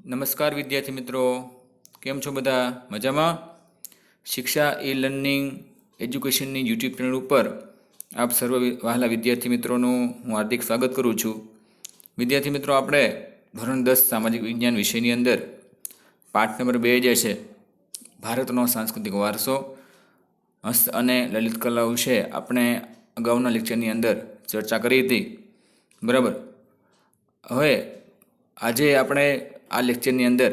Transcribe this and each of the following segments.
નમસ્કાર વિદ્યાર્થી મિત્રો, કેમ છો બધા? મજામાં? શિક્ષા ઈ લર્નિંગ એજ્યુકેશનની યુટ્યુબ ચેનલ ઉપર આપ સર્વ વહાલા વિદ્યાર્થી મિત્રોનું હું હાર્દિક સ્વાગત કરું છું. વિદ્યાર્થી મિત્રો, આપણે ધોરણ 10 સામાજિક વિજ્ઞાન વિષયની અંદર પાઠ નંબર 2 જે છે ભારતનો સાંસ્કૃતિક વારસો હસ્ત અને લલિત કલા વિશે આપણે અગાઉના લેક્ચરની અંદર ચર્ચા કરી હતી. બરાબર. હવે આજે આપણે આ લેક્ચરની અંદર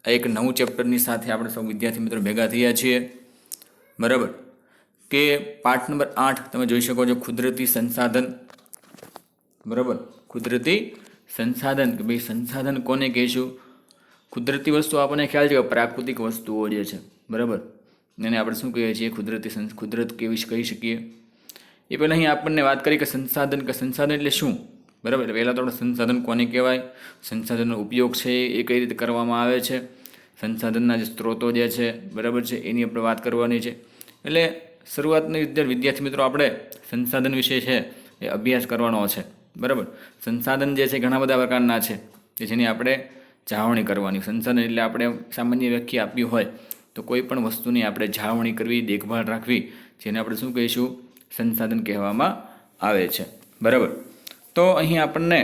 એક નવું ચેપ્ટરની સાથે આપણે સૌ વિદ્યાર્થી મિત્રો ભેગા થયા છીએ. બરાબર, કે પાઠ નંબર 8 તમે જોઈ શકો છો, કુદરતી સંસાધન. બરાબર, કુદરતી સંસાધન, કે ભાઈ સંસાધન કોને કહીશું? કુદરતી વસ્તુ આપણને ખ્યાલ છે કે પ્રાકૃતિક વસ્તુઓ જે છે, બરાબર, એને આપણે શું કહીએ છીએ? કુદરત કેવી કહી શકીએ. એ પહેલાં અહીં આપણને વાત કરી કે સંસાધન એટલે શું? બરાબર, એટલે પહેલાં તો આપણે સંસાધન કોને કહેવાય, સંસાધનનો ઉપયોગ છે એ કઈ રીતે કરવામાં આવે છે, સંસાધનના જે સ્ત્રોતો જે છે, બરાબર છે, એની આપણે વાત કરવાની છે. એટલે શરૂઆતની વિદ્યાર્થી મિત્રો આપણે સંસાધન વિશે છે એ અભ્યાસ કરવાનો છે. બરાબર, સંસાધન જે છે ઘણા બધા પ્રકારના છે કે જેની આપણે જાળવણી કરવાની. સંસાધન એટલે આપણે સામાન્ય વ્યાખ્યા આપી હોય તો કોઈ પણ વસ્તુની આપણે જાળવણી કરવી, દેખભાળ રાખવી, જેને આપણે શું કહીશું? સંસાધન કહેવામાં આવે છે. બરાબર, તો અહીં આપણને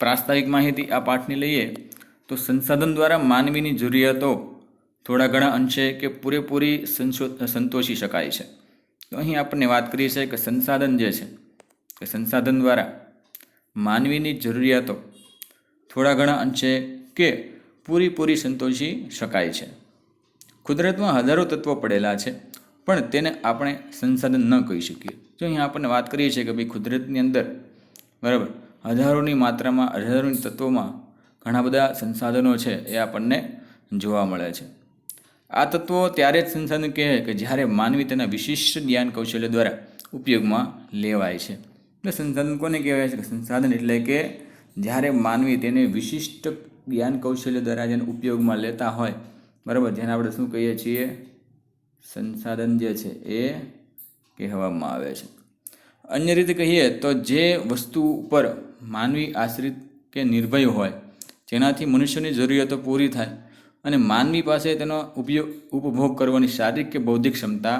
પ્રાસ્તાવિક માહિતી આ પાઠની લઈએ તો સંસાધન દ્વારા માનવીની જરૂરિયાતો થોડા ઘણા અંશે કે પૂરેપૂરી સંતોષી શકાય છે. તો અહીં આપણને વાત કરી છે કે સંસાધન જે છે કે સંસાધન દ્વારા માનવીની જરૂરિયાતો થોડા ઘણા અંશે કે પૂરેપૂરી સંતોષી શકાય છે. કુદરતમાં હજારો તત્વો પડેલા છે, પણ તેને આપણે સંસાધન ન કહી શકીએ. જો અહીંયા આપણને વાત કરીએ છીએ કે ભાઈ કુદરતની અંદર, બરાબર, હજારોની માત્રામાં, હજારોની તત્વોમાં ઘણા બધા સંસાધનો છે એ આપણને જોવા મળે છે. આ તત્વો ત્યારે જ સંસાધન કહે કે જ્યારે માનવી તેના વિશિષ્ટ જ્ઞાન કૌશલ્ય દ્વારા ઉપયોગમાં લેવાય છે. એટલે સંસાધન કોને કહેવાય છે? કે સંસાધન એટલે કે જ્યારે માનવી તેને વિશિષ્ટ જ્ઞાન કૌશલ્ય દ્વારા જેને ઉપયોગમાં લેતા હોય, બરાબર, જેને આપણે શું કહીએ છીએ? સંસાધન જે છે એ કહેવામાં આવે છે. અન્ય રીતે કહીએ તો જે વસ્તુ ઉપર માનવી આશ્રિત કે નિર્ભય હોય, જેનાથી મનુષ્યની જરૂરિયાતો પૂરી થાય અને માનવી પાસે તેનો ઉપભોગ કરવાની શારીરિક કે બૌદ્ધિક ક્ષમતા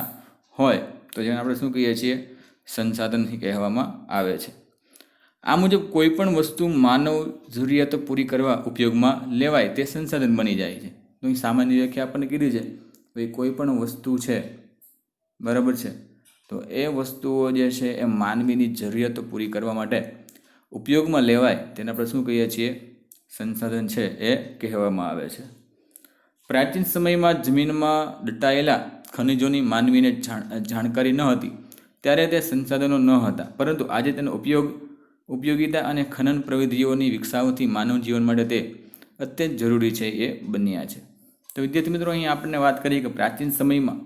હોય, તો જેને આપણે શું કહીએ છીએ? સંસાધન કહેવામાં આવે છે. આ મુજબ કોઈ પણ વસ્તુ માનવ જરૂરિયાતો પૂરી કરવા ઉપયોગમાં લેવાય તે સંસાધન બની જાય છે. તો અહીં સામાન્ય વ્યાખ્યા આપણને કીધી છે, ભાઈ કોઈ પણ વસ્તુ છે, બરાબર છે, તો એ વસ્તુઓ જે છે એ માનવીની જરૂરિયાતો પૂરી કરવા માટે ઉપયોગમાં લેવાય તેને આપણે શું કહીએ છીએ? સંસાધન છે એ કહેવામાં આવે છે. પ્રાચીન સમયમાં જમીનમાં દટાયેલા ખનિજોની માનવીને જાણકારી ન હતી ત્યારે તે સંસાધનો ન હતા, પરંતુ આજે તેનો ઉપયોગિતા અને ખનન પ્રવિધિઓની વિકસાવથી માનવ જીવન માટે તે અત્યંત જરૂરી છે એ બન્યા છે. તો વિદ્યાર્થી મિત્રો, અહીં આપણને વાત કરીએ કે પ્રાચીન સમયમાં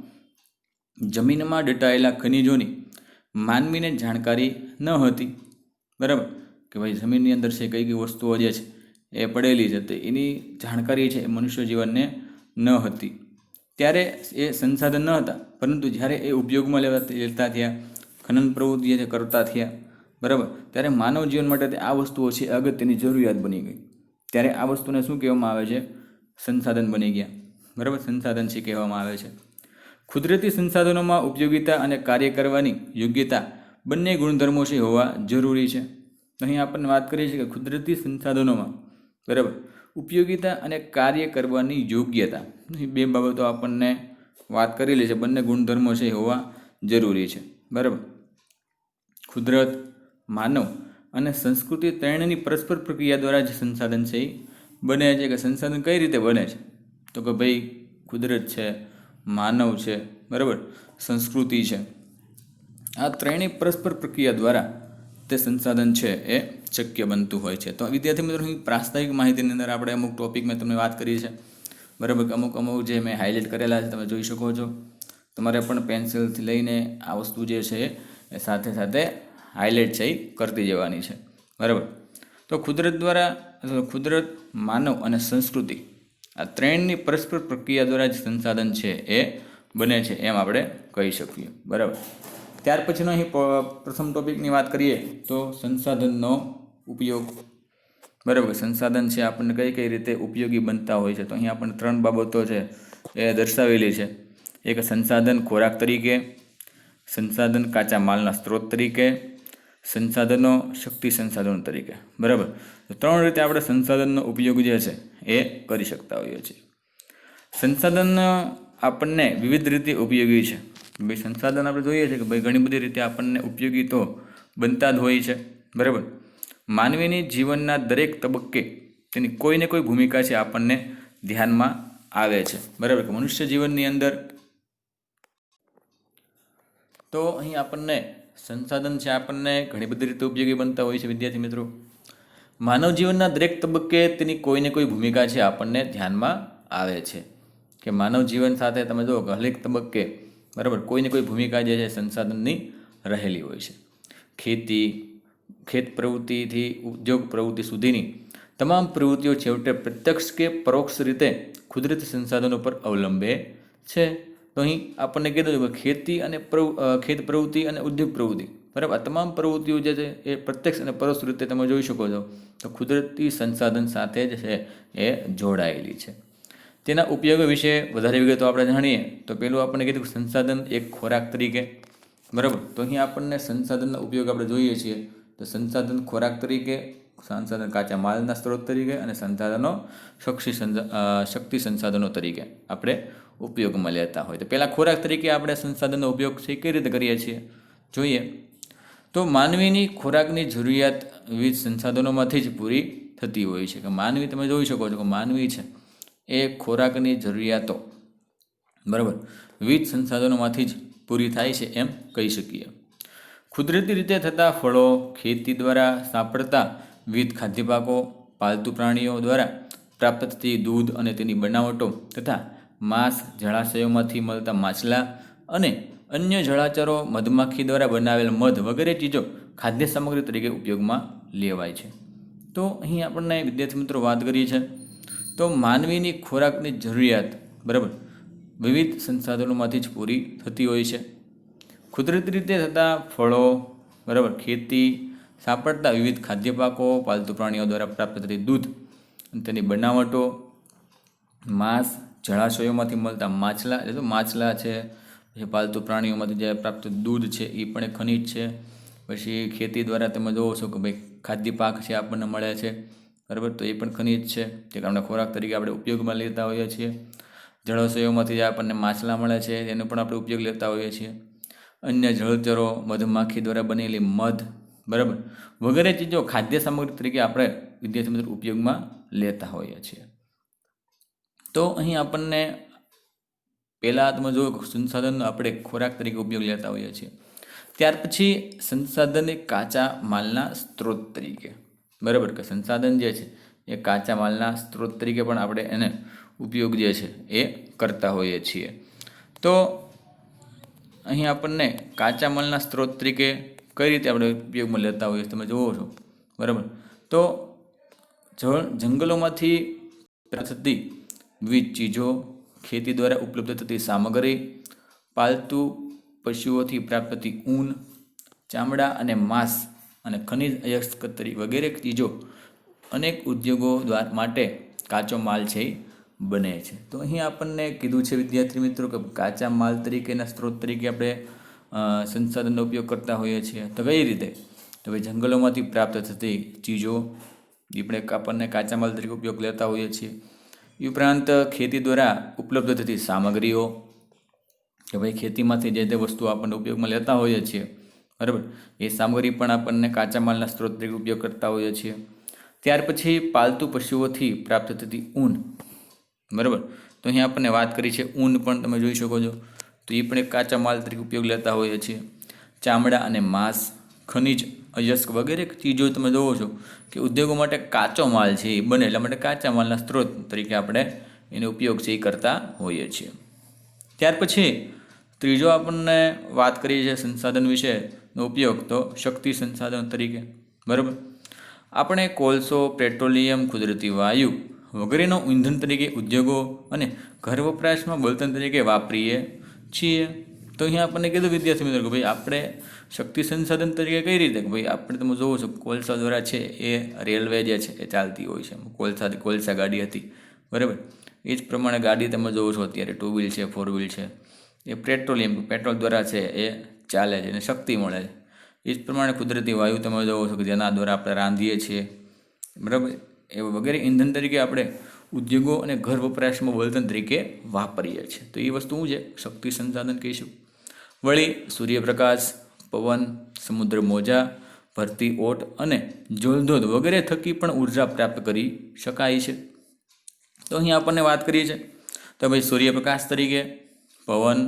જમીનમાં દટાયેલા ખનિજોની માનવીને જાણકારી ન હતી. બરાબર, કે ભાઈ જમીનની અંદર છે કઈ કઈ વસ્તુઓ જે છે એ પડેલી છે, તો એની જાણકારી છે એ મનુષ્ય જીવનને ન હતી. ત્યારે એ સંસાધન ન હતા, પરંતુ જ્યારે એ ઉપયોગમાં લેતા થયા, ખનન પ્રવૃત્તિ જે કરતા થયા, બરાબર, ત્યારે માનવ જીવન માટે આ વસ્તુઓ છે અગત્યની જરૂરિયાત બની ગઈ. ત્યારે આ વસ્તુને શું કહેવામાં આવે છે? સંસાધન બની ગયા. બરાબર, સંસાધન છે કહેવામાં આવે છે. કુદરતી સંસાધનોમાં ઉપયોગિતા અને કાર્ય કરવાની યોગ્યતા બંને ગુણધર્મો છે હોવા જરૂરી છે. અહીં આપણને વાત કરીએ છીએ કે કુદરતી સંસાધનોમાં, બરાબર, ઉપયોગિતા અને કાર્ય કરવાની યોગ્યતા, બે બાબતો આપણને વાત કરેલી છે. બંને ગુણધર્મો છે હોવા જરૂરી છે. બરાબર, કુદરત, માનવ અને સંસ્કૃતિ ત્રણેયની પરસ્પર પ્રક્રિયા દ્વારા જે સંસાધન છે એ બને છે. કે સંસાધન કઈ રીતે બને છે? તો કે ભાઈ કુદરત છે, માનવ છે, બરાબર, સંસ્કૃતિ છે, આ ત્રણેય પરસ્પર પ્રક્રિયા દ્વારા તે સંસાધન છે એ શક્ય બનતું હોય છે. તો વિદ્યાર્થી મિત્રો, પ્રાસ્તાવિક માહિતીની અંદર આપણે અમુક ટોપિક મેં તમને વાત કરી છે, બરાબર, અમુક જે મેં હાઇલાઇટ કરેલા છે તમે જોઈ શકો છો. તમારે પણ પેન્સિલથી લઈને આ વસ્તુ જે છે એ સાથે સાથે હાઇલાઇટ છે એ કરતી જવાની છે. બરાબર, તો કુદરત, માનવ અને સંસ્કૃતિ આ ત્રણની પરસ્પર પ્રક્રિયા દ્વારા જે સંસાધન છે એ બને છે એમ આપણે કહી શકીએ. બરાબર, ત્યાર પછીનો અહીં પ્રથમ ટોપિકની વાત કરીએ તો સંસાધનનો ઉપયોગ. બરાબર. સંસાધન છે આપણને કઈ કઈ રીતે ઉપયોગી બનતા હોય છે, તો અહીં આપણને 3 બાબતો છે એ દર્શાવેલી છે. એક સંસાધન ખોરાક તરીકે, સંસાધન કાચા માલના સ્ત્રોત તરીકે, સંસાધનો શક્તિ સંસાધનો તરીકે. બરાબર. તો 3 રીતે આપણે સંસાધનનો ઉપયોગ જે છે એ કરી શકતા હોઈએ છીએ. સંસાધન આપણને વિવિધ રીતે ઉપયોગી છે. ભાઈ સંસાધન આપણે જોઈએ છે કે ભાઈ ઘણી બધી રીતે આપણને ઉપયોગી તો બનતા જ હોય છે. બરાબર. માનવીની જીવનના દરેક તબક્કે તેની કોઈને કોઈ ભૂમિકા છે આપણને ધ્યાનમાં આવે છે. બરાબર. કે મનુષ્ય જીવનની અંદર તો અહીં આપણને સંસાધન છે આપણને ઘણી બધી રીતે ઉપયોગી બનતા હોય છે. વિદ્યાર્થી મિત્રો, માનવ જીવનના દરેક તબક્કે તેની કોઈને કોઈ ભૂમિકા છે આપણને ધ્યાનમાં આવે છે. કે માનવ જીવન સાથે તમે જુઓ કે હરેક તબક્કે બરાબર કોઈને કોઈ ભૂમિકા જે છે સંસાધનની રહેલી હોય છે. ખેતી, ખેત પ્રવૃત્તિથી ઉદ્યોગ પ્રવૃત્તિ સુધીની તમામ પ્રવૃત્તિઓ છેવટે પ્રત્યક્ષ કે પરોક્ષ રીતે કુદરતી સંસાધનો પર અવલંબે છે. તો અહીં આપણને કીધું કે ખેતી અને ખેત પ્રવૃત્તિ અને ઉદ્યોગ પ્રવૃત્તિ બરાબર આ તમામ પ્રવૃત્તિઓ જે છે એ પ્રત્યક્ષ અને પરોક્ષ રીતે તમે જોઈ શકો છો તો કુદરતી સંસાધન સાથે જ છે એ જોડાયેલી છે. તેના ઉપયોગ વિશે વધારે વિગતો આપણે જાણીએ તો પેલું આપણને કીધું સંસાધન એક ખોરાક તરીકે. બરાબર. તો અહીં આપણને સંસાધનનો ઉપયોગ આપણે જોઈએ છીએ તો સંસાધન ખોરાક તરીકે, સંસાધન કાચા માલના સ્ત્રોત તરીકે અને સંસાધનો શક્તિ સંસાધનો તરીકે આપણે ઉપયોગમાં લેતા હોય. તો પહેલાં ખોરાક તરીકે આપણે સંસાધનનો ઉપયોગ કઈ રીતે કરીએ છીએ જોઈએ તો માનવીની ખોરાકની જરૂરિયાત વિવિધ સંસાધનોમાંથી જ પૂરી થતી હોય છે. કે માનવી તમે જોઈ શકો છો કે માનવી છે એ ખોરાકની જરૂરિયાતો બરાબર વિવિધ સંસાધનોમાંથી જ પૂરી થાય છે એમ કહી શકીએ. કુદરતી રીતે થતા ફળો, ખેતી દ્વારા સાંપડતા વિવિધ ખાદ્ય પાકો, પાલતુ પ્રાણીઓ દ્વારા પ્રાપ્ત થતી દૂધ અને તેની બનાવટો તથા માંસ, જળાશયોમાંથી મળતા માછલા અને અન્ય જળાચરો, મધમાખી દ્વારા બનાવેલ મધ વગેરે ચીજો ખાદ્ય સામગ્રી તરીકે ઉપયોગમાં લેવાય છે. તો અહીં આપણને વિદ્યાર્થી મિત્રો વાત કરીએ છે તો માનવીની ખોરાકની જરૂરિયાત બરાબર વિવિધ સંસાધનોમાંથી જ પૂરી થતી હોય છે. કુદરતી રીતે થતા ફળો બરાબર ખેતી સાંપડતા વિવિધ ખાદ્ય પાકો, પાલતુ પ્રાણીઓ દ્વારા પ્રાપ્ત થતી દૂધ અને તેની બનાવટો, માંસ, જળાશયોમાંથી મળતા માછલા એટલે તો માછલા છે, પછી પાલતુ પ્રાણીઓમાંથી જે પ્રાપ્ત દૂધ છે એ પણ એક ખનિજ છે. પછી ખેતી દ્વારા તમે જોવો છો કે ભાઈ ખાદ્ય પાક છે આપણને મળે છે બરાબર તો એ પણ ખનિજ છે જે કારણે ખોરાક તરીકે આપણે ઉપયોગમાં લેતા હોઈએ છીએ. જળાશયોમાંથી જે આપણને માછલા મળે છે એનો પણ આપણે ઉપયોગ લેતા હોઈએ છીએ. અન્ય જળચરો, મધમાખી દ્વારા બનેલી મધ બરાબર વગેરે ચીજો ખાદ્ય સામગ્રી તરીકે આપણે વિદ્યાર્થી મિત્રો ઉપયોગમાં લેતા હોઈએ છીએ. તો અહીં આપણને પહેલાં તમે જો સંસાધનનો આપણે ખોરાક તરીકે ઉપયોગ લેતા હોઈએ છીએ. ત્યાર પછી સંસાધન એ કાચા માલના સ્ત્રોત તરીકે બરાબર કે સંસાધન જે છે એ કાચા માલના સ્ત્રોત તરીકે પણ આપણે એને ઉપયોગ જે છે એ કરતા હોઈએ છીએ. તો અહીં આપણને કાચા માલના સ્ત્રોત તરીકે કઈ રીતે આપણે ઉપયોગમાં લેતા હોઈએ તમે જુઓ છો બરાબર તો જંગલોમાંથી થતી વિવિધ ચીજો, ખેતી દ્વારા ઉપલબ્ધ થતી સામગ્રી, પાલતુ પશુઓથી પ્રાપ્ત થતી ઊન, ચામડા અને માંસ અને ખનિજ અયસ્કતરી વગેરે ચીજો અનેક ઉદ્યોગો માટે કાચો માલ છે બને છે. તો અહીં આપણને કીધું છે વિદ્યાર્થી મિત્રો કે કાચા માલ તરીકેના સ્ત્રોત તરીકે આપણે સંસાધનનો ઉપયોગ કરતા હોઈએ છીએ. તો કઈ રીતે તો ભાઈ જંગલોમાંથી પ્રાપ્ત થતી ચીજો એ પણ આપણને કાચા માલ તરીકે ઉપયોગ લેતા હોઈએ છીએ. એ ઉપરાંત ખેતી દ્વારા ઉપલબ્ધ થતી સામગ્રીઓ કે ભાઈ ખેતીમાંથી જે તે વસ્તુઓ આપણને ઉપયોગમાં લેતા હોઈએ છીએ બરાબર એ સામગ્રી પણ આપણને કાચા માલના સ્ત્રોત તરીકે ઉપયોગ કરતા હોઈએ છીએ. ત્યાર પછી પાલતુ પશુઓથી પ્રાપ્ત થતી ઊન બરાબર તો અહીં આપણને વાત કરી છે ઊન પણ તમે જોઈ શકો છો તો એ પણ એક કાચા માલ તરીકે ઉપયોગ લેતા હોઈએ છીએ. ચામડા અને માંસ, ખનિજ અયસ્ક વગેરે ચીજો તમે જોવો છો કે ઉદ્યોગો માટે કાચો માલ છે એ બને એટલા માટે કાચા માલના સ્ત્રોત તરીકે આપણે એનો ઉપયોગ છે એ કરતા હોઈએ છીએ. ત્યાર પછી ત્રીજો આપણને વાત કરીએ છીએ સંસાધન વિશેનો ઉપયોગ તો શક્તિ સંસાધન તરીકે બરાબર આપણે કોલસો, પેટ્રોલિયમ, કુદરતી વાયુ વગેરેનો ઈંધણ તરીકે ઉદ્યોગો અને ઘર વપરાશમાં બળતણ તરીકે વાપરીએ છીએ. તો અહીંયા આપણને કીધું વિદ્યાર્થી મિત્રો કે ભાઈ આપણે શક્તિ સંસાધન તરીકે કઈ રીતે કે ભાઈ આપણે તમે જોવો છો કોલસા દ્વારા છે એ રેલવે જે છે એ ચાલતી હોય છે, કોલસા ગાડી હતી, બરાબર. એ જ પ્રમાણે ગાડી તમે જોવો છો અત્યારે 2 વ્હીલ છે, 4 વ્હીલ છે, એ પેટ્રોલ દ્વારા છે એ ચાલે છે અને શક્તિ મળે છે. એ જ પ્રમાણે કુદરતી વાયુ તમે જોવો છો કે જેના દ્વારા આપણે રાંધીએ છીએ, બરાબર. એ વગેરે ઇંધણ તરીકે આપણે ઉદ્યોગો અને ઘર વપરાશમાં બળતણ તરીકે વાપરીએ છીએ. તો એ વસ્તુ શું છે? શક્તિ સંસાધન કહીશું. વળી સૂર્યપ્રકાશ, પવન, સમુદ્ર મોજા, ભરતી ઓટ અને જળધોધ વગેરે થકી પણ ઉર્જા પ્રાપ્ત કરી શકાય છે. તો અહીં આપણને વાત કરીએ છીએ તો ભાઈ સૂર્યપ્રકાશ તરીકે, પવન,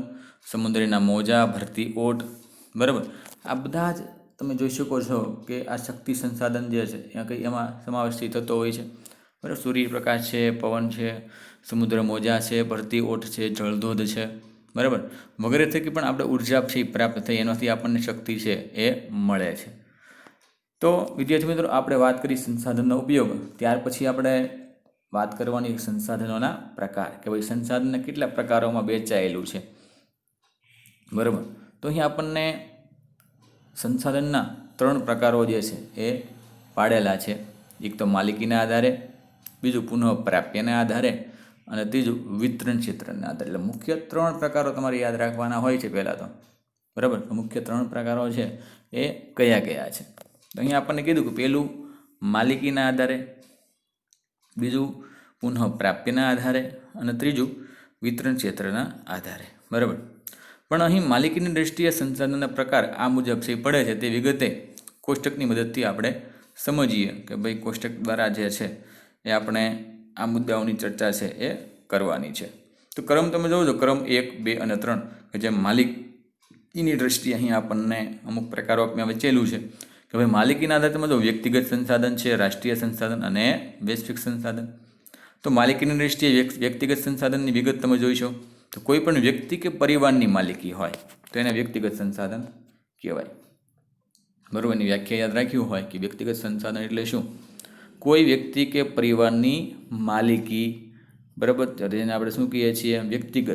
સમુદ્રના મોજા, ભરતી ઓટ, બરાબર. આ બધા જ તમે જોઈ શકો છો કે આ શક્તિ સંસાધન જે છે એમાં સમાવેશ થતો હોય છે, બરાબર. સૂર્યપ્રકાશ છે, પવન છે, સમુદ્ર મોજા છે, ભરતી ઓટ છે, જળધોધ છે, બરાબર. વગેરે થકી પણ આપણે ઉર્જા છે પ્રાપ્ત થઈ, એનાથી આપણને શક્તિ છે એ મળે છે. તો વિદ્યાર્થી મિત્રો આપણે વાત કરી સંસાધનનો ઉપયોગ, ત્યાર પછી આપણે વાત કરવાની સંસાધનોના પ્રકાર કે ભાઈ સંસાધનના કેટલા પ્રકારોમાં વહેંચાયેલું છે, બરાબર. તો અહીં આપણને સંસાધનના 3 પ્રકારો જે છે એ પાડેલા છે. એક તો માલિકીના આધારે, બીજું પુનઃપ્રાપ્યના આધારે અને ત્રીજું વિતરણ ક્ષેત્રના આધારે. એટલે મુખ્ય 3 પ્રકારો તમારે યાદ રાખવાના હોય છે પહેલાં તો, બરાબર. મુખ્ય 3 પ્રકારો છે એ કયા કયા છે? તો અહીંયા આપણને કીધું કે પહેલું માલિકીના આધારે, બીજું પુનઃપ્રાપ્યના આધારે અને ત્રીજું વિતરણ ક્ષેત્રના આધારે, બરાબર. પણ અહીં માલિકીની દૃષ્ટિએ સંસાધનના પ્રકાર આ મુજબ છે પડે છે તે વિગતે કોષ્ટકની મદદથી આપણે સમજીએ કે ભાઈ કોષ્ટક દ્વારા જે છે એ આપણે આ મુદ્દાઓની ચર્ચા છે એ કરવાની છે. તો ક્રમ તમે જોવો છો, ક્રમ 1, 2 અને 3 કે જે માલિકીની દૃષ્ટિએ અહીં આપણને અમુક પ્રકારો આપણે વહેંચેલું છે કે ભાઈ માલિકીના આધારે તમે જો વ્યક્તિગત સંસાધન છે, રાષ્ટ્રીય સંસાધન અને વૈશ્વિક સંસાધન. તો માલિકીની દૃષ્ટિએ વ્યક્તિગત સંસાધનની વિગત તમે જોઈશો તો કોઈ પણ વ્યક્તિ કે પરિવારની માલિકી હોય તો એને વ્યક્તિગત સંસાધન કહેવાય, બરાબર. એની વ્યાખ્યા યાદ રાખ્યું હોય કે વ્યક્તિગત સંસાધન એટલે શું? કોઈ વ્યક્તિ કે પરિવારની માલિકી, બરાબર. જેને આપણે શું કહીએ છીએ? વ્યક્તિગત,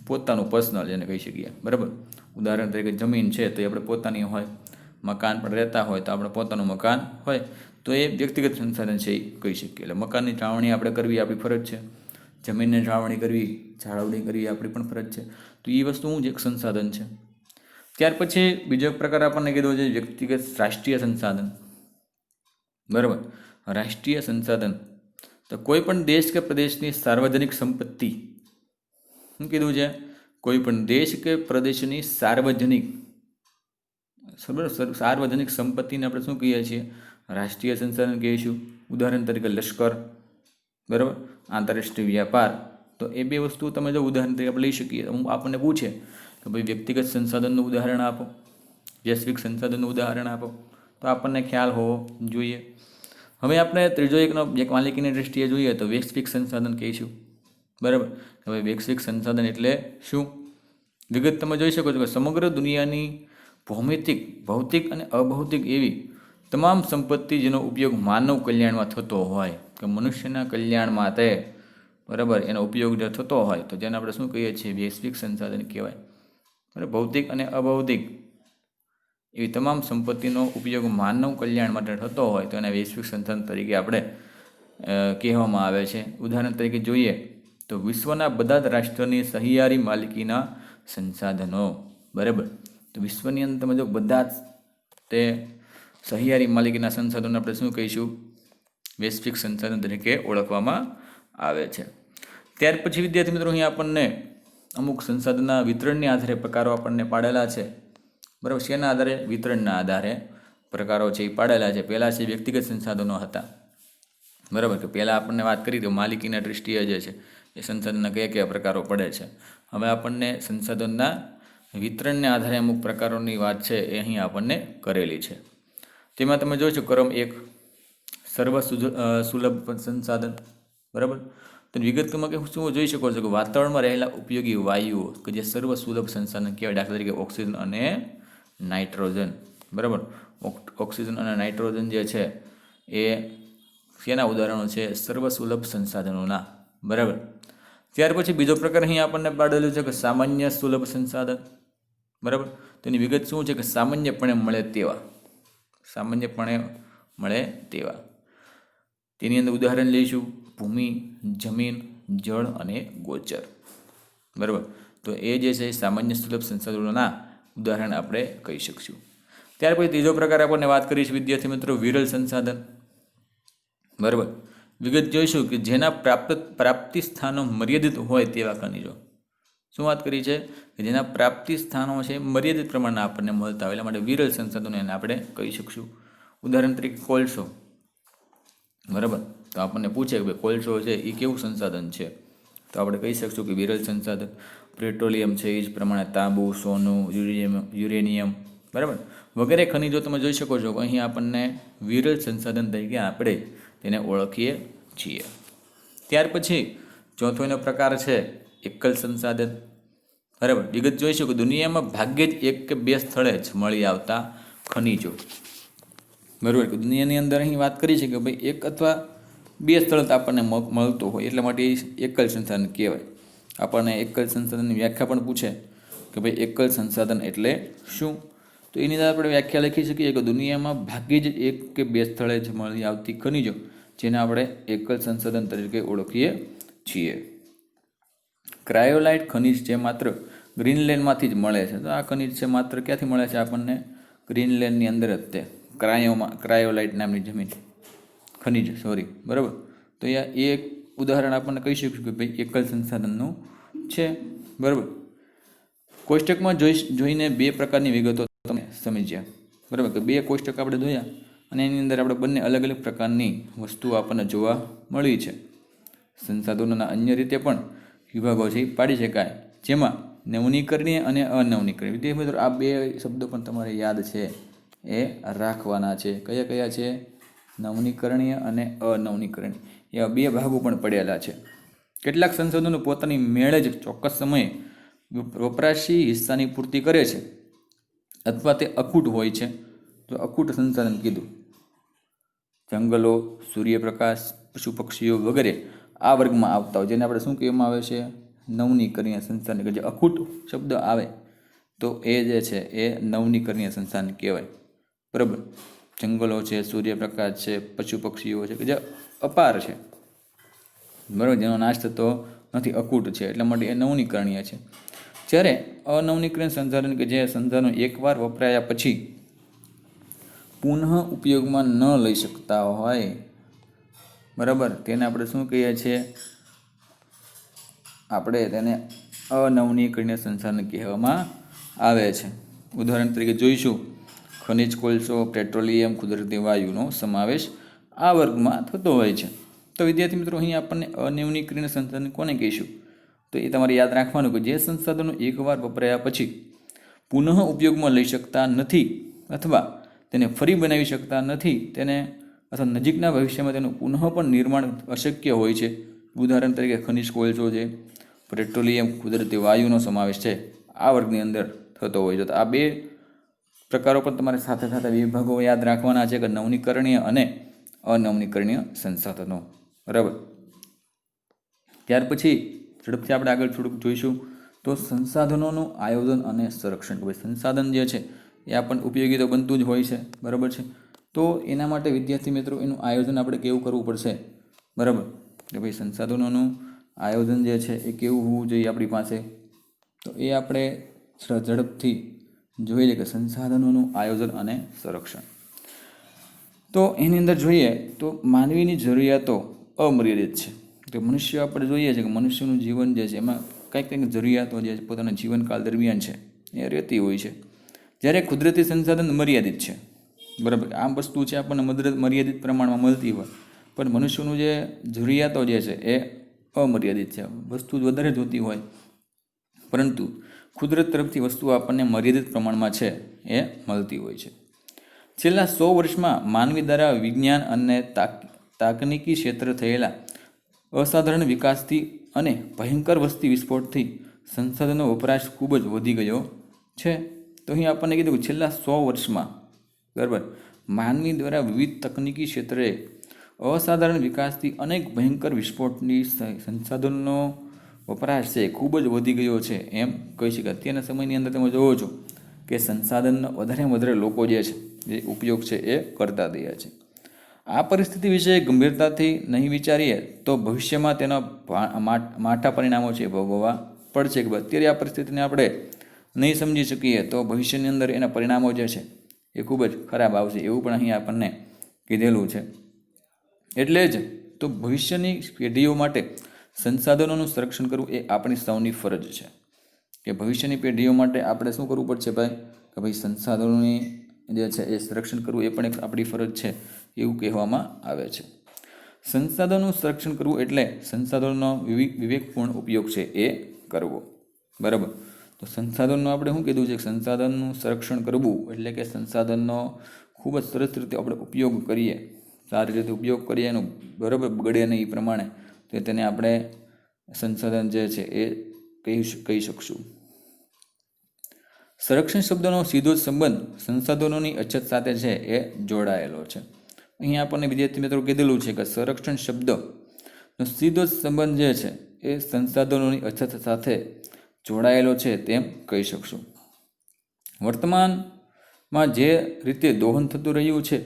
પોતાનું પર્સનલ જેને કહી શકીએ, બરાબર. ઉદાહરણ તરીકે જમીન છે તો એ આપણે પોતાની હોય, મકાન પણ રહેતા હોય તો આપણે પોતાનું મકાન હોય તો એ વ્યક્તિગત સંસાધન છે એ કહી શકીએ. એટલે મકાનની જાળવણી આપણે કરવી આપણી ફરજ છે, જમીનની જાળવણી કરવી, આપણી પણ ફરજ છે. તો એ વસ્તુ શું છે? એક સંસાધન છે. ત્યાર પછી બીજો પ્રકાર આપણને કીધો છે વ્યક્તિગત રાષ્ટ્રીય સંસાધન, બરાબર. રાષ્ટ્રીય સંસાધન તો કોઈ પણ દેશ કે પ્રદેશની સાર્વજનિક સંપત્તિ, શું કીધું છે? કોઈ પણ દેશ કે પ્રદેશની સાર્વજનિક સંપત્તિને આપણે શું કહીએ છીએ? રાષ્ટ્રીય સંસાધન કહીશું. ઉદાહરણ તરીકે લશ્કર, બરાબર. આંતરરાષ્ટ્રીય વ્યાપાર. તો એ 2 વસ્તુ તમે જો ઉદાહરણ તરીકે આપણે લઈ શકીએ. આપણને પૂછે કે ભાઈ વ્યક્તિગત સંસાધનનું ઉદાહરણ આપો, વૈશ્વિક સંસાધનનું ઉદાહરણ આપો, તો આપણને ખ્યાલ હોવો જોઈએ. હવે આપણે ત્રીજો એક માલિકીની દૃષ્ટિએ જોઈએ તો વૈશ્વિક સંસાધન કહીશું, બરાબર. હવે વૈશ્વિક સંસાધન એટલે શું? વિગત તમે જોઈ શકો છો કે સમગ્ર દુનિયાની ભૌતિક અને અભૌતિક એવી તમામ સંપત્તિ જેનો ઉપયોગ માનવ કલ્યાણમાં થતો હોય કે મનુષ્યના કલ્યાણ માટે, બરાબર, એનો ઉપયોગ જો થતો હોય તો જેને આપણે શું કહીએ છીએ? વૈશ્વિક સંસાધન કહેવાય. બરાબર. ભૌતિક અને અભૌતિક એવી તમામ સંપત્તિનો ઉપયોગ માનવ કલ્યાણ માટે થતો હોય તો એને વૈશ્વિક સંસાધન તરીકે આપણે કહેવામાં આવે છે. ઉદાહરણ તરીકે જોઈએ તો વિશ્વના બધા જ રાષ્ટ્રોની સહિયારી માલિકીના સંસાધનો, બરાબર. તો વિશ્વની અંદર તમે જો બધા જ તે સહિયારી માલિકીના સંસાધનો આપણે શું કહીશું? વૈશ્વિક સંસાધન તરીકે ઓળખવામાં આવે છે. ત્યાર પછી વિદ્યાર્થી મિત્રો અહીં આપણને અમુક સંસાધનના વિતરણની આધારે પ્રકારો આપણને પાડેલા છે, બરાબર. શેના આધારે? વિતરણના આધારે પ્રકારો છે એ પાડેલા છે. પહેલાં છે વ્યક્તિગત સંસાધનો હતા, બરાબર. કે પહેલાં આપણને વાત કરી તો માલિકીના દૃષ્ટિએ જે છે એ સંસાધનના કયા કયા પ્રકારો પડે છે. હવે આપણને સંસાધનના વિતરણને આધારે અમુક પ્રકારોની વાત છે એ અહીં આપણને કરેલી છે. તેમાં તમે જોશો ક્રમ 1 સુલભ સંસાધન, બરાબર. તો વિગતમાં કે શું જોઈ શકો છો કે વાતાવરણમાં રહેલા ઉપયોગી વાયુઓ કે જે સર્વ સુલભ સંસાધન કહેવાય. દાખલા તરીકે ઓક્સિજન અને નાઇટ્રોજન, બરાબર. ઓક્સિજન અને નાઇટ્રોજન જે છે એ શેના ઉદાહરણો છે? સર્વ સુલભ સંસાધનોના, બરાબર. ત્યાર પછી બીજો પ્રકાર અહીં આપણને પાડેલું છે કે સામાન્ય સુલભ સંસાધન, બરાબર. તો એની વિગત શું છે કે સામાન્યપણે મળે તેવા, સામાન્યપણે મળે તેવા. તેની અંદર ઉદાહરણ લઈશું ભૂમિ, જમીન, જળ અને ગોચર. બરાબર. તો એ જે છે સામાન્ય સુલભ સંસાધનોના ઉદાહરણ આપણે કહી શકશું. ત્યાર પછી ત્રીજો પ્રકાર આપણને વાત કરીશું વિદ્યાર્થી મિત્રો વિરલ સંસાધન. બરાબર. વિગત જોઈશું કે જેના પ્રાપ્તિ સ્થાનો મર્યાદિત હોય તેવા ખનિજો. શું વાત કરી છે કે જેના પ્રાપ્તિ સ્થાનો છે મર્યાદિત પ્રમાણના આપણને મળતા હોય, એટલા માટે વિરલ સંસાધનો એને આપણે કહી શકશું. ઉદાહરણ તરીકે કોલસો. બરાબર. તો આપણને પૂછે કે ભાઈ કોલસો છે એ કેવું સંસાધન છે, તો આપણે કહી શકશું કે વિરલ સંસાધન. પેટ્રોલિયમ છે એ જ પ્રમાણે તાંબુ, સોનું, યુરેનિયમ બરાબર વગેરે ખનિજો તમે જોઈ શકો છો કે અહીં આપણને વિરલ સંસાધન તરીકે આપણે તેને ઓળખીએ છીએ. ત્યાર પછી ચોથો એનો પ્રકાર છે એકલ સંસાધન. બરાબર. વિગત જોઈશું કે દુનિયામાં ભાગ્યે જ એક કે બે સ્થળે જ મળી આવતા ખનિજો. બરાબર. દુનિયાની અંદર અહીં વાત કરી છે કે ભાઈ એક અથવા બે સ્થળ આપણને મળતું હોય, એટલા માટે એકલ સંસાધન કહેવાય. આપણને એકલ સંસાધનની વ્યાખ્યા પણ પૂછે કે ભાઈ એકલ સંસાધન એટલે શું, તો એની અંદર આપણે વ્યાખ્યા લખી શકીએ કે દુનિયામાં ભાગ્યે જ એક કે બે સ્થળે જ મળી આવતી ખનિજો જેને આપણે એકલ સંસાધન તરીકે ઓળખીએ છીએ. ક્રાયોલાઇટ ખનિજ જે માત્ર ગ્રીનલેન્ડમાંથી જ મળે છે. તો આ ખનિજ છે માત્ર ક્યાંથી મળે છે આપણને? ગ્રીનલેન્ડની અંદર જ તે ક્રાયોલાઇટ નામની જમીન ખનિજ બરાબર. તો એ એક ઉદાહરણ આપણને કહી શકીશું કે ભાઈ એકલ સંસાધનનું છે. બરાબર. કોષ્ટકમાં જોઈને બે પ્રકારની વિગતો તમે સમજ્યા. બરાબર. કે બે કોષ્ટક આપણે જોયા અને એની અંદર આપણે બંને અલગ અલગ પ્રકારની વસ્તુઓ આપણને જોવા મળી છે. સંસાધનોના અન્ય રીતે પણ વિભાગો છે પાડી શકાય, જેમાં નવનીકરણીય અને અનવનીકરણીય. વિદ્યાર્થી મિત્રો આ બે શબ્દો પણ તમારે યાદ છે એ રાખવાના છે. કયા કયા છે? નવનીકરણીય અને અનવનીકરણીય. એવા બે ભાગો પણ પડેલા છે. કેટલાક સંશોધનો પોતાની મેળે જ ચોક્કસ સમયે વપરાશી હિસ્સાની પૂર્તિ કરે છે અથવા તે અખૂટ હોય છે. તો અખૂટ સંસાધન કીધું. જંગલો, સૂર્યપ્રકાશ, પશુ પક્ષીઓ વગેરે આ વર્ગમાં આવતા હોય, જેને આપણે શું કહેવામાં આવે છે? નવનીકરણીય સંસાધન. જે અખૂટ શબ્દ આવે તો એ જે છે એ નવનીકરણીય સંસાધન કહેવાય. બરાબર. જંગલો છે, સૂર્યપ્રકાશ છે, પશુ પક્ષીઓ છે કે જે અપાર છે, બરાબર, જેનો નાશ થતો નથી, અકૂટ છે, એટલા માટે એ નવનીકરણીય છે. જ્યારે અનવનીકરણીય સંસાધન કે જે સંસાધનો એકવાર વપરાયા પછી પુનઃ ઉપયોગમાં ન લઈ શકતા હોય, બરાબર, તેને આપણે શું કહીએ છીએ? આપણે તેને અનવનીકરણીય સંસાધન કહેવામાં આવે છે. ઉદાહરણ તરીકે જોઈશું ખનિજ કોલસો, પેટ્રોલિયમ, કુદરતી વાયુનો સમાવેશ આ વર્ગમાં થતો હોય છે. તો વિદ્યાર્થી મિત્રો અહીં આપણને અનવનીકરણીય સંસાધન કોને કહીશું? તો એ તમારે યાદ રાખવાનું કે જે સંસાધનો એકવાર વપરાયા પછી પુનઃ ઉપયોગમાં લઈ શકતા નથી અથવા તેને ફરી બનાવી શકતા નથી, તેને અથવા નજીકના ભવિષ્યમાં તેનું પુનઃ પણ નિર્માણ અશક્ય હોય છે. ઉદાહરણ તરીકે ખનિજ કોલસો છે, પેટ્રોલિયમ, કુદરતી વાયુનો સમાવેશ છે આ વર્ગની અંદર થતો હોય છે. તો આ બે પ્રકારો પણ તમારે સાથે સાથે વિભાગો યાદ રાખવાના છે કે નવનીકરણીય અને અનવનીકરણીય સંસાધનો. બરાબર. ત્યાર પછી ઝડપથી આપણે આગળ થોડુંક જોઈશું તો સંસાધનોનું આયોજન અને સંરક્ષણ. ભાઈ સંસાધન જે છે એ આપણને ઉપયોગી તો બનતું જ હોય છે, બરાબર છે. તો એના માટે વિદ્યાર્થી મિત્રો એનું આયોજન આપણે કેવું કરવું પડશે? બરાબર. કે ભાઈ સંસાધનોનું આયોજન જે છે એ કેવું હોવું જોઈએ આપણી પાસે? તો એ આપણે ઝડપથી જોઈ લઈએ કે સંસાધનોનું આયોજન અને સંરક્ષણ. તો એની અંદર જોઈએ તો માનવીની જરૂરિયાતો અમર્યાદિત છે. તો મનુષ્ય આપણે જોઈએ છે કે મનુષ્યનું જીવન જે છે એમાં કંઈક જરૂરિયાતો જે પોતાના જીવનકાળ દરમિયાન છે એ રહેતી હોય છે, જ્યારે કુદરતી સંસાધન મર્યાદિત છે. બરાબર. આમ વસ્તુ છે આપણને મર્યાદિત પ્રમાણમાં મળતી હોય, પણ મનુષ્યનું જે જરૂરિયાતો જે છે એ અમર્યાદિત છે. વસ્તુ વધારે જોતી હોય, પરંતુ કુદરત તરફથી વસ્તુઓ આપણને મર્યાદિત પ્રમાણમાં છે એ મળતી હોય છે. છેલ્લા 100 વર્ષમાં માનવી દ્વારા વિજ્ઞાન અને તકનીકી ક્ષેત્રે થયેલા અસાધારણ વિકાસથી અને ભયંકર વસ્તી વિસ્ફોટથી સંસાધનનો વપરાશ ખૂબ જ વધી ગયો છે. તો અહીં આપણને કીધું કે છેલ્લા 100 વર્ષમાં, બરાબર, માનવી દ્વારા વિવિધ તકનીકી ક્ષેત્રે અસાધારણ વિકાસથી અનેક ભયંકર વિસ્ફોટની સંસાધનનો વપરાશ છે ખૂબ જ વધી ગયો છે એમ કહી શકાય. અત્યારના સમયની અંદર તમે જોવો છો કે સંસાધનનો વધારેમાં વધારે લોકો જે છે એ ઉપયોગ છે એ કરતા થયા છે. આ પરિસ્થિતિ વિશે ગંભીરતાથી નહીં વિચારીએ તો ભવિષ્યમાં તેના માઠા પરિણામો છે ભોગવવા પડશે. કે અત્યારે આ પરિસ્થિતિને આપણે નહીં સમજી શકીએ તો ભવિષ્યની અંદર એના પરિણામો જે છે એ ખૂબ જ ખરાબ આવશે, એવું પણ અહીં આપણને કીધેલું છે. એટલે જ તો ભવિષ્યની પેઢીઓ માટે સંસાધનોનું સંરક્ષણ કરવું એ આપણી સૌની ફરજ છે. કે ભવિષ્યની પેઢીઓ માટે આપણે શું કરવું પડશે ભાઈ? કે ભાઈ સંસાધનોની જે છે એ સંરક્ષણ કરવું એ પણ એક આપણી ફરજ છે, એવું કહેવામાં આવે છે. સંસાધનોનું સંરક્ષણ કરવું એટલે સંસાધનોનો વિવેકપૂર્ણ ઉપયોગ છે એ કરવો. બરાબર. તો સંસાધનનો આપણે શું કીધું છે? સંસાધનનું સંરક્ષણ કરવું એટલે કે સંસાધનનો ખૂબ જ સરસ રીતે આપણે ઉપયોગ કરીએ, સારી રીતે ઉપયોગ કરીએ, એનો બરાબર બગડે નહીં એ પ્રમાણે, તો તેને આપણે સંસાધન જે છે એ કહી શકશું. સંરક્ષણ શબ્દનો સીધો જ સંબંધ સંસાધનોની અછત સાથે છે એ જોડાયેલો છે. અહીં આપણને વિદ્યાર્થી મિત્રો કીધેલું છે કે સંરક્ષણ શબ્દનો સીધો જ સંબંધ જે છે એ સંસાધનોની અછત સાથે જોડાયેલો છે તેમ કહી શકશું. વર્તમાનમાં જે રીતે દોહન થતું રહ્યું છે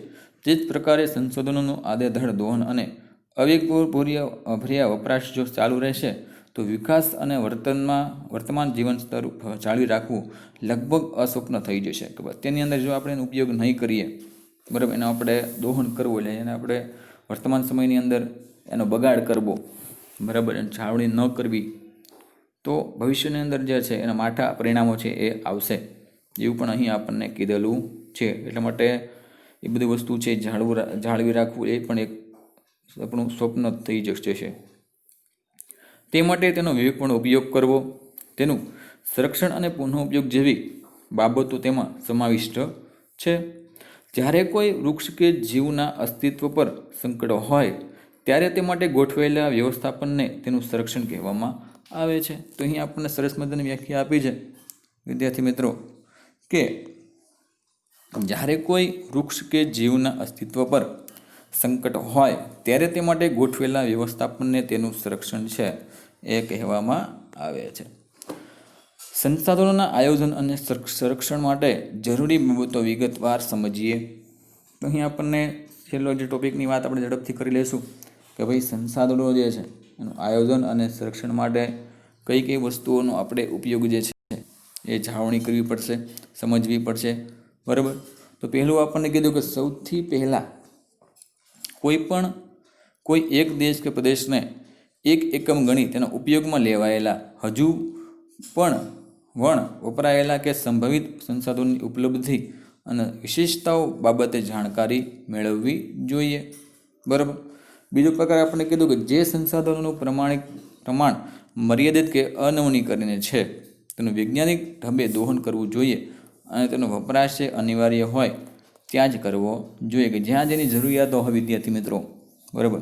તે જ પ્રકારે સંશોધનોનું આડેધડ દોહન અને અવિવેકભર્યા વપરાશ જો ચાલુ રહેશે તો વિકાસ અને વર્તમાન જીવન સ્તર જાળવી રાખવું લગભગ અસ્વપ્ન થઈ જશે. કે તેની અંદર જો આપણે એનો ઉપયોગ નહીં કરીએ, બરાબર, એનો આપણે દોહન કરવું એટલે એને આપણે વર્તમાન સમયની અંદર એનો બગાડ કરવો, બરાબર, એને જાળવણી ન કરવી, તો ભવિષ્યની અંદર જે છે એના માઠા પરિણામો છે એ આવશે, એવું પણ અહીં આપણને કીધેલું છે. એટલા માટે એ બધી વસ્તુ છે જાળવી રાખવું એ પણ એક આપણું સ્વપ્ન થઈ જશે. તે માટે તેનો વિવેકપૂર્ણ ઉપયોગ કરવો, તેનું સંરક્ષણ અને પુનઃ ઉપયોગ જેવી બાબતો તેમાં સમાવિષ્ટ છે. જ્યારે કોઈ વૃક્ષ કે જીવના અસ્તિત્વ પર સંકટ હોય ત્યારે તે માટે ગોઠવાયેલા વ્યવસ્થાપનને તેનું સંરક્ષણ કહેવામાં આવે છે. તો અહીં આપણને સરસ મજાની વ્યાખ્યા આપી છે વિદ્યાર્થી મિત્રો કે જ્યારે કોઈ વૃક્ષ કે જીવના અસ્તિત્વ પર સંકટ હોય ત્યારે તે માટે ગોઠવેલા વ્યવસ્થાપનને તેનું સંરક્ષણ છે એ કહેવામાં આવે છે. સંસાધનોના આયોજન અને સંરક્ષણ માટે જરૂરી બાબતો વિગતવાર સમજીએ. તો અહીં આપણને છેલ્લો જે ટોપિકની વાત આપણે ઝડપથી કરી લઈશું કે ભાઈ સંસાધનો જે છે એનું આયોજન અને સંરક્ષણ માટે કઈ કઈ વસ્તુઓનો આપણે ઉપયોગ જે છે એ જાળવણી કરવી પડશે, સમજવી પડશે, બરાબર. તો પહેલું આપણને કીધું કે સૌથી પહેલાં કોઈ એક દેશ કે પ્રદેશને એક એકમ ગણી તેના ઉપયોગમાં લેવાયેલા હજુ પણ વપરાયેલા કે સંભવિત સંસાધનોની ઉપલબ્ધિ અને વિશેષતાઓ બાબતે જાણકારી મેળવવી જોઈએ, બરાબર. બીજો પ્રકાર આપણે કીધું કે જે સંસાધનોનું પ્રમાણ મર્યાદિત કે અનવનીકરણીય છે તેનું વૈજ્ઞાનિક ઢબે દોહન કરવું જોઈએ અને તેનો વપરાશ અનિવાર્ય હોય ત્યાં જ કરવો જોઈએ. કે જ્યાં જેની જરૂરિયાતો હોય વિદ્યાર્થી મિત્રો, બરાબર,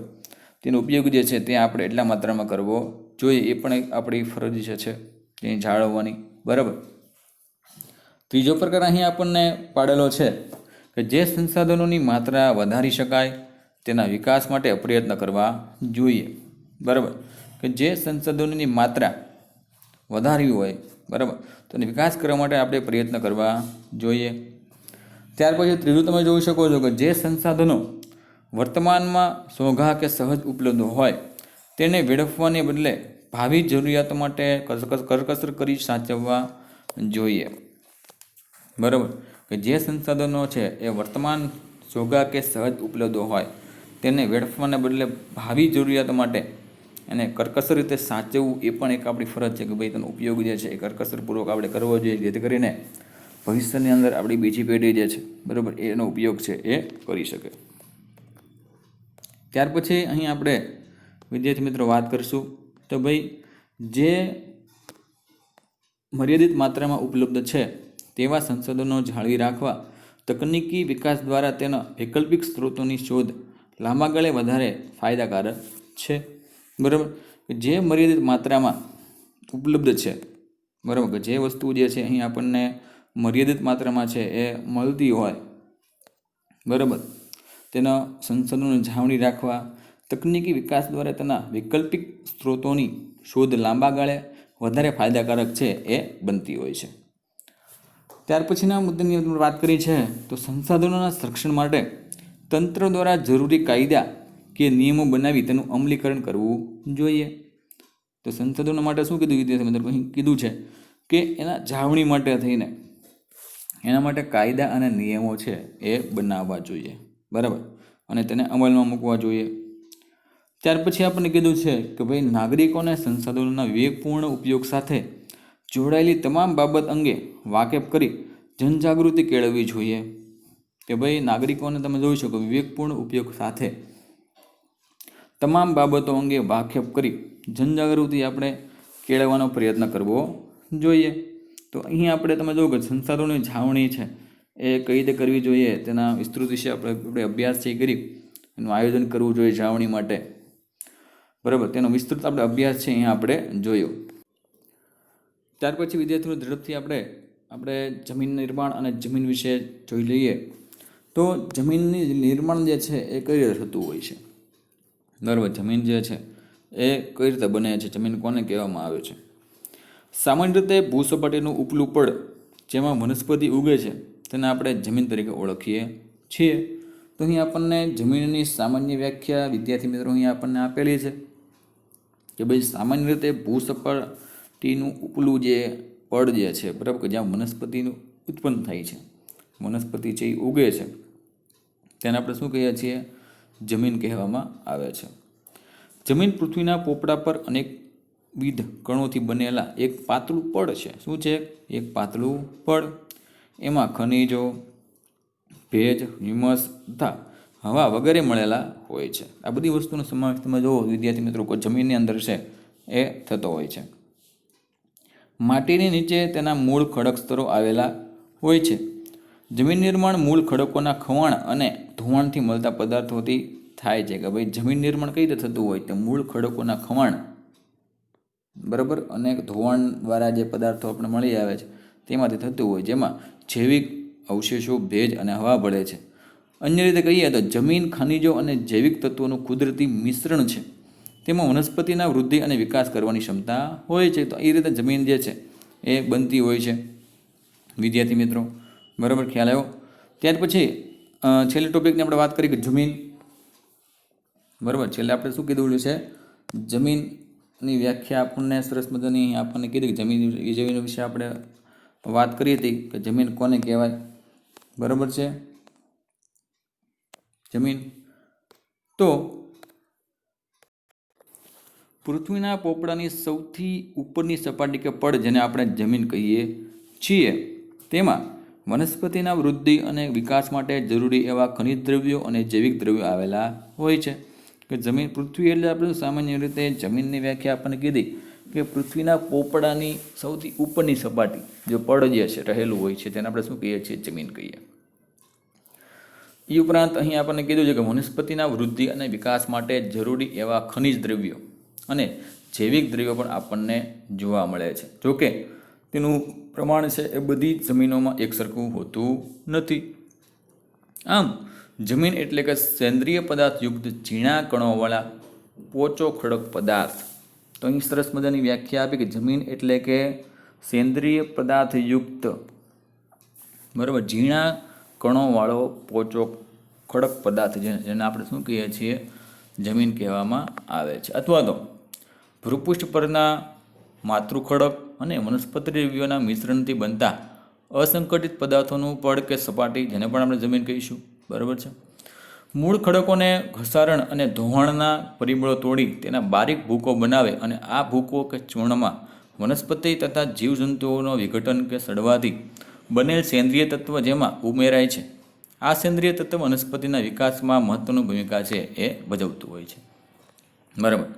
તેનો ઉપયોગ જે છે તે આપણે એટલા માત્રામાં કરવો જોઈએ, એ પણ આપણી ફરજ છે તે જાળવવાની, બરાબર. ત્રીજો પ્રકાર અહીં આપણને પાડેલો છે કે જે સંસાધનોની માત્રા વધારી શકાય તેના વિકાસ માટે પ્રયત્ન કરવા જોઈએ, બરાબર. કે જે સંસાધનોની માત્રા વધારવી હોય, બરાબર, તો એને વિકાસ કરવા માટે આપણે પ્રયત્ન કરવા જોઈએ. ત્યાર પછી ત્રીજું તમે જોઈ શકો છો કે જે સંસાધનો વર્તમાનમાં સોઘા કે સહજ ઉપલબ્ધ હોય તેને વેડફવાને બદલે ભાવિ જરૂરિયાતો માટે કરકસર કરી સાચવવા જોઈએ, બરાબર. કે જે સંસાધનો છે એ વર્તમાન સોઘા કે સહજ ઉપલબ્ધ હોય તેને વેડફવાને બદલે ભાવિ જરૂરિયાતો માટે એને કરકસર રીતે સાચવવું એ પણ એક આપણી ફરજ છે કે ભાઈ તેનો ઉપયોગ જે છે એ કરકસરપૂર્વક આપણે કરવો જોઈએ, જેથી કરીને ભવિષ્યની અંદર આપણી બીજી પેઢી જે છે, બરાબર, એનો ઉપયોગ છે એ કરી શકે. ત્યાર પછી અહીં આપણે વિદ્યાર્થી મિત્રો વાત કરીશું તો ભાઈ જે મર્યાદિત માત્રામાં ઉપલબ્ધ છે તેવા સંસાધનો જાળવી રાખવા તકનીકી વિકાસ દ્વારા તેના વૈકલ્પિક સ્ત્રોતોની શોધ લાંબા ગાળે વધારે ફાયદાકારક છે, બરાબર. જે મર્યાદિત માત્રામાં ઉપલબ્ધ છે, બરાબર, કે જે વસ્તુ જે છે અહીં આપણને મર્યાદિત માત્રામાં છે એ મળતી હોય, બરાબર, તેના સંસાધનોની જાળવણી રાખવા તકનીકી વિકાસ દ્વારા તેના વૈકલ્પિક સ્ત્રોતોની શોધ લાંબા ગાળે વધારે ફાયદાકારક છે એ બનતી હોય છે. ત્યાર પછીના મુદ્દાની વાત કરી છે તો સંસાધનોના સંરક્ષણ માટે તંત્ર દ્વારા જરૂરી કાયદા કે નિયમો બનાવી તેનું અમલીકરણ કરવું જોઈએ. તો સંસાધનો માટે શું કીધું વિદ્યાર્થી મિત્રો? અહીં કીધું છે કે એના જાળવણી માટે થઈને એના માટે કાયદા અને નિયમો છે એ બનાવવા જોઈએ, બરાબર, અને તેને અમલમાં મૂકવા જોઈએ. ત્યાર પછી આપણને કીધું છે કે ભાઈ નાગરિકોને સંસાધનોના વિવેકપૂર્ણ ઉપયોગ સાથે જોડાયેલી તમામ બાબત અંગે વાકેફ કરી જનજાગૃતિ કેળવવી જોઈએ. કે ભાઈ નાગરિકોને તમે જોઈ શકો વિવેકપૂર્ણ ઉપયોગ સાથે તમામ બાબતો અંગે વાકેફ કરી જનજાગૃતિ આપણે કેળવવાનો પ્રયત્ન કરવો જોઈએ. તો અહીં આપણે તમે જુઓ કે સંસાધનોની જાળવણી છે એ કઈ રીતે કરવી જોઈએ તેના વિસ્તૃત વિશે આપણે અભ્યાસ છે કરી એનું આયોજન કરવું જોઈએ જાળવણી માટે, બરાબર, તેનો વિસ્તૃત આપણે અભ્યાસ છે અહીંયા આપણે જોયો. ત્યાર પછી વિદ્યાર્થીઓ ઝડપથી આપણે જમીન નિર્માણ અને જમીન વિશે જોઈ લઈએ. તો જમીનની નિર્માણ જે છે એ કઈ રીતે થતું હોય છે, બરાબર, જમીન જે છે એ કઈ રીતે બને છે, જમીન કોને કહેવામાં આવે છે? સામાન્ય રીતે ભૂસપાટીનું ઉપલું પડ જેમાં વનસ્પતિ ઉગે છે તેને આપણે જમીન તરીકે ઓળખીએ છીએ. તો અહીં આપણને જમીનની સામાન્ય વ્યાખ્યા વિદ્યાર્થી મિત્રો અહીં આપણને આપેલી છે કે ભાઈ સામાન્ય રીતે ભૂસપાટીનું ઉપલું જે પડ જે છે, બરાબર, કે જ્યાં વનસ્પતિનું ઉત્પન્ન થાય છે, વનસ્પતિ છે એ ઉગે છે, તેને આપણે શું કહીએ છીએ? જમીન કહેવામાં આવે છે. જમીન પૃથ્વીના પોપડા પર અનેકવિધ કણોથી બનેલા એક પાતળું પડ છે. શું છે? એક પાતળું પડ. એમાં ખનિજો, ભેજ, હ્યુમસ તથા હવા વગેરે મળેલા હોય છે. આ બધી વસ્તુનો સમાવેશ તમે જુઓ વિદ્યાર્થી મિત્રો કોઈ જમીનની અંદર છે એ થતો હોય છે. માટીની નીચે તેના મૂળ ખડક સ્તરો આવેલા હોય છે. જમીન નિર્માણ મૂળ ખડકોના ખવાણ અને ધોવાણથી મળતા પદાર્થોથી થાય છે. કે ભાઈ જમીન નિર્માણ કઈ રીતે થતું હોય તો મૂળ ખડકોના ખવાણ, બરાબર, અને ધોવાણ દ્વારા જે પદાર્થો આપણે મળી આવે છે તેમાંથી થતું હોય, જેમાં જૈવિક અવશેષો, ભેજ અને હવા ભળે છે. અન્ય રીતે કહીએ તો જમીન ખનિજો અને જૈવિક તત્વોનું કુદરતી મિશ્રણ છે. તેમાં વનસ્પતિના વૃદ્ધિ અને વિકાસ કરવાની ક્ષમતા હોય છે. તો એ રીતે જમીન જે છે એ બનતી હોય છે વિદ્યાર્થી મિત્રો, બરાબર, ખ્યાલ આવ્યો? ત્યાર પછી છેલ્લી ટોપિકની આપણે વાત કરી કે જમીન, બરાબર, છેલ્લે આપણે શું કીધું છે? જમીનની વ્યાખ્યા આપણને સરસ મજાની આપણને કીધી કે જમીન વિશે આપણે વાત કરી હતી કે જમીન કોને કહેવાય, બરાબર છે? જમીન તો પૃથ્વીના પોપડાની સૌથી ઉપરની સપાટી કે પડ જેને આપણે જમીન કહીએ છીએ તેમાં વનસ્પતિના વૃદ્ધિ અને વિકાસ માટે જરૂરી એવા ખનિજ દ્રવ્યો અને જૈવિક દ્રવ્યો આવેલા હોય છે. કે જમીન, પૃથ્વી એટલે આપણે સામાન્ય રીતે જમીનની વ્યાખ્યા આપણને કીધી કે પૃથ્વીના પોપડાની સૌથી ઉપરની સપાટી જો પડ જે છે રહેલું હોય છે તેને આપણે શું કહીએ છીએ? જમીન કહીએ. એ ઉપરાંત અહીં આપણને કીધું છે કે વનસ્પતિના વૃદ્ધિ અને વિકાસ માટે જરૂરી એવા ખનિજ દ્રવ્યો અને જૈવિક દ્રવ્યો પણ આપણને જોવા મળે છે. જોકે તેનું પ્રમાણ છે એ બધી જમીનોમાં એક સરખું હોતું નથી. આમ જમીન એટલે કે સેન્દ્રિય પદાર્થયુક્ત ઝીણા કણોવાળા પોચો ખડક પદાર્થ. તો અહીં સરસ મજાની વ્યાખ્યા આપી કે જમીન એટલે કે સેન્દ્રિય પદાર્થયુક્ત, બરાબર, ઝીણા કણોવાળો પોચો ખડક પદાર્થ જેને આપણે શું કહીએ છીએ? જમીન કહેવામાં આવે છે. અથવા તો ભૂપૃષ્ઠ પરના માતૃખડક અને વનસ્પતિ દ્રવ્યોના મિશ્રણથી બનતા અસંગઠિત પદાર્થોનું પડ કે સપાટી જેને પણ આપણે જમીન કહીશું, બરાબર છે. મૂળ ખડકોને ઘસારણ અને ધોવાણના પરિબળો તોડી તેના બારીક ભૂકો બનાવે અને આ ભૂકો કે ચૂર્ણમાં વનસ્પતિ તથા જીવજંતુઓનો વિઘટન કે સડવાથી બનેલ સેન્દ્રિય તત્વ જેમાં ઉમેરાય છે. આ સેન્દ્રિય તત્વ વનસ્પતિના વિકાસમાં મહત્વની ભૂમિકા છે એ ભજવતું હોય છે, બરાબર.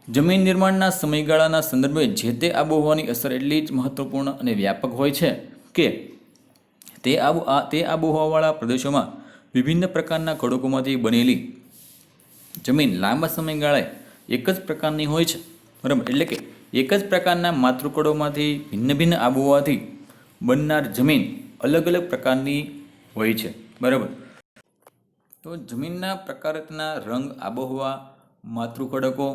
જમીન નિર્માણના સમયગાળાના સંદર્ભે જે તે આબોહવાની અસર એટલી જ મહત્વપૂર્ણ અને વ્યાપક હોય છે કે તે આબોહવાવાળા પ્રદેશોમાં વિભિન્ન પ્રકારના ખડકોમાંથી બનેલી જમીન લાંબા સમયગાળે એક જ પ્રકારની હોય છે, બરાબર. એટલે કે એક જ પ્રકારના માતૃકળોમાંથી ભિન્ન ભિન્ન આબોહવાથી બનનાર જમીન અલગ અલગ પ્રકારની હોય છે, બરાબર. તો જમીનના પ્રકારના રંગ, આબોહવા, માતૃખડકો,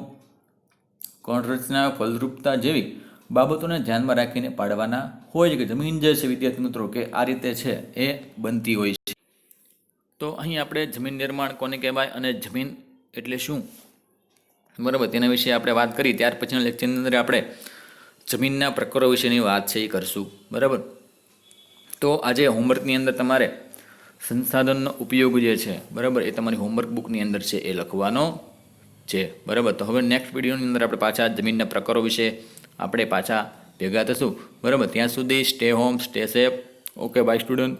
કણરચના, ફલદ્રુપતા જેવી બાબતોને ધ્યાનમાં રાખીને પાડવાના હોય છે કે જમીન જે છે વિદ્યાર્થી મિત્રો કે આ રીતે છે એ બનતી હોય છે. તો અહીં આપણે જમીન નિર્માણ કોને કહેવાય અને જમીન એટલે શું, બરાબર, તેના વિશે આપણે વાત કરી. ત્યાર પછીના લેક્ચરની અંદર આપણે જમીનના પ્રકારો વિશેની વાત છે એ કરશું, બરાબર. તો આજે હોમવર્કની અંદર તમારે સંસાધનનો ઉપયોગ જે છે, બરાબર, એ તમારી હોમવર્ક બુકની અંદર છે એ લખવાનો છે, બરાબર. તો હવે નેક્સ્ટ વિડીયોની અંદર આપણે પાછા જમીનના પ્રકારો વિશે આપણે પાછા ભેગા થશું, બરાબર. ત્યાં સુધી stay home, stay safe. Okay, bye student.